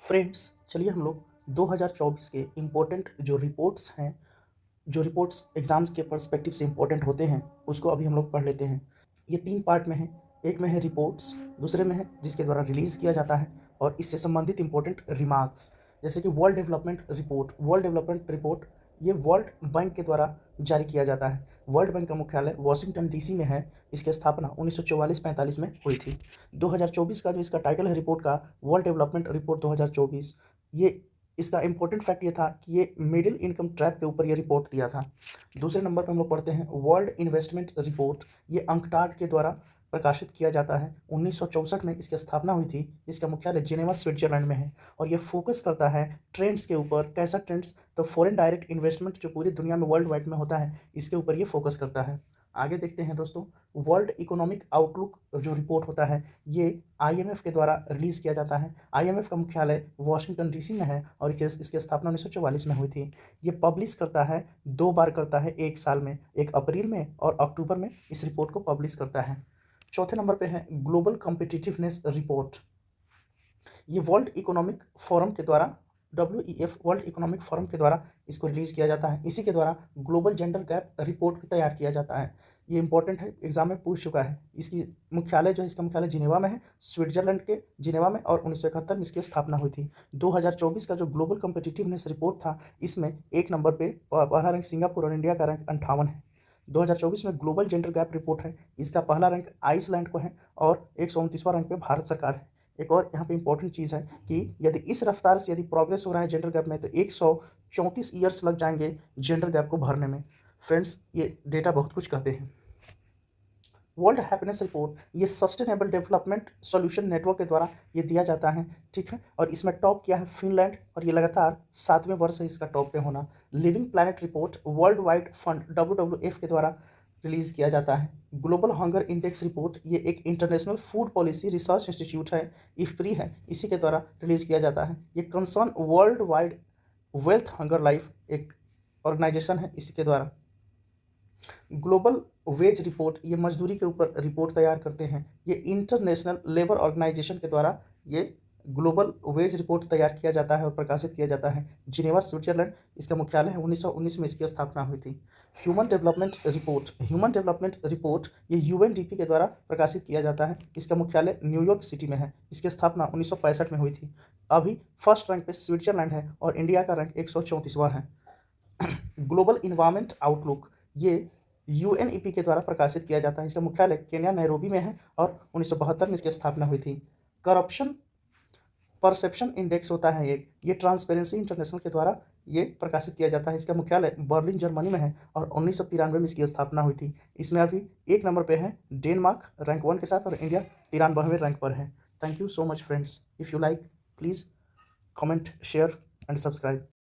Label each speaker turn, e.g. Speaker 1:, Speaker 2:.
Speaker 1: Friends, चलिए हम लोग 2024 के इम्पोर्टेंट जो रिपोर्ट्स हैं, जो रिपोर्ट्स एग्ज़ाम्स के पर्सपेक्टिव से इम्पोर्टेंट होते हैं, उसको अभी हम लोग पढ़ लेते हैं। ये 3 पार्ट में है। एक में है रिपोर्ट्स, दूसरे में है जिसके द्वारा रिलीज़ किया जाता है और इससे संबंधित इम्पोर्टेंट रिमार्क्स, जैसे कि world development report. World development report ये वर्ल्ड बैंक के द्वारा जारी किया जाता है। वर्ल्ड बैंक का मुख्यालय वाशिंगटन डीसी में है। इसकी स्थापना 1944-45 में हुई थी। 2024 का जो इसका टाइटल है रिपोर्ट का, वर्ल्ड डेवलपमेंट रिपोर्ट 2024, ये इसका इम्पोर्टेंट फैक्ट ये था कि ये मिडिल इनकम ट्रैप के ऊपर ये रिपोर्ट दिया था। दूसरे नंबर पर हम लोग पढ़ते हैं वर्ल्ड इन्वेस्टमेंट रिपोर्ट। ये अंकटाड के द्वारा प्रकाशित किया जाता है। 1964 में इसकी स्थापना हुई थी। इसका मुख्यालय जिनेवा स्विट्जरलैंड में है और ये फोकस करता है ट्रेंड्स के ऊपर। कैसा ट्रेंड्स? तो फॉरेन डायरेक्ट इन्वेस्टमेंट जो पूरी दुनिया में वर्ल्ड वाइड में होता है, इसके ऊपर ये फोकस करता है। आगे देखते हैं दोस्तों, वर्ल्ड इकोनॉमिक आउटलुक जो रिपोर्ट होता है, ये आईएमएफ के द्वारा रिलीज़ किया जाता है। आईएमएफ का मुख्यालय वाशिंगटन डीसी में है और इसकी स्थापना 1944 में हुई थी। ये पब्लिश करता है, 2 बार करता है एक साल में, एक अप्रैल में और अक्टूबर में इस रिपोर्ट को पब्लिश करता है। चौथे नंबर पे है ग्लोबल कॉम्पिटिटिवनेस रिपोर्ट। ये वर्ल्ड इकोनॉमिक फोरम के द्वारा, WEF वर्ल्ड इकोनॉमिक फोरम के द्वारा इसको रिलीज़ किया जाता है। इसी के द्वारा ग्लोबल जेंडर गैप रिपोर्ट भी तैयार किया जाता है। ये इंपॉर्टेंट है, एग्जाम में पूछ चुका है। इसकी मुख्यालय जो है, इसका मुख्यालय जिनेवा में है, स्विट्जरलैंड के जिनेवा में, और 1971 में इसकी स्थापना हुई थी। 2024 का जो ग्लोबल कॉम्पिटिटिवनेस रिपोर्ट था, इसमें 1 नंबर पे पहला रैंक सिंगापुर और इंडिया का रैंक 58 है। 2024 में ग्लोबल जेंडर गैप रिपोर्ट है, इसका पहला रैंक आइसलैंड को है और 129वां रैंक पे भारत सरकार है। एक और यहाँ पे इंपॉर्टेंट चीज़ है कि यदि इस रफ्तार से यदि प्रोग्रेस हो रहा है जेंडर गैप में, तो 134 ईयर्स लग जाएंगे जेंडर गैप को भरने में। फ्रेंड्स, ये डेटा बहुत कुछ कहते हैं। वर्ल्ड हैप्पीनेस रिपोर्ट ये सस्टेनेबल डेवलपमेंट सॉल्यूशन नेटवर्क के द्वारा ये दिया जाता है, ठीक है। और इसमें टॉप किया है फिनलैंड और ये लगातार 7वें वर्ष है इसका टॉप पे होना। Living planet report world wide fund WWF के द्वारा रिलीज़ किया जाता है। ग्लोबल हंगर इंडेक्स रिपोर्ट ये एक international food policy research institute है, इफ्प्री है, इसी के द्वारा रिलीज़ किया जाता है। ये concern world wide wealth hunger life एक ऑर्गेनाइजेशन है, इसी के द्वारा। ग्लोबल वेज रिपोर्ट ये मजदूरी के ऊपर रिपोर्ट तैयार करते हैं। ये इंटरनेशनल लेबर ऑर्गेनाइजेशन के द्वारा ये ग्लोबल वेज रिपोर्ट तैयार किया जाता है और प्रकाशित किया जाता है। जिनेवा स्विट्जरलैंड इसका मुख्यालय है। 1919 में इसकी स्थापना हुई थी। Human development report, human development report ये UNDP के द्वारा प्रकाशित किया जाता है। इसका मुख्यालय न्यूयॉर्क सिटी में है। इसकी स्थापना 1965 में हुई थी। अभी फर्स्ट रैंक पे स्विट्जरलैंड है और इंडिया का रैंक 134वां है। ग्लोबल इन्वायरमेंट आउटलुक ये UNEP के द्वारा प्रकाशित किया जाता है। इसका मुख्यालय केन्या नैरोबी में है और 1972 में इसकी स्थापना हुई थी। करप्शन परसेप्शन इंडेक्स होता है एक, ये ट्रांसपेरेंसी इंटरनेशनल के द्वारा ये प्रकाशित किया जाता है। इसका मुख्यालय बर्लिन जर्मनी में है और 1993 में इसकी स्थापना हुई थी। इसमें अभी 1 नंबर पे है डेनमार्क रैंक 1 के साथ और इंडिया 93वें रैंक पर है। Thank you so much friends. If you like, please comment, share and subscribe.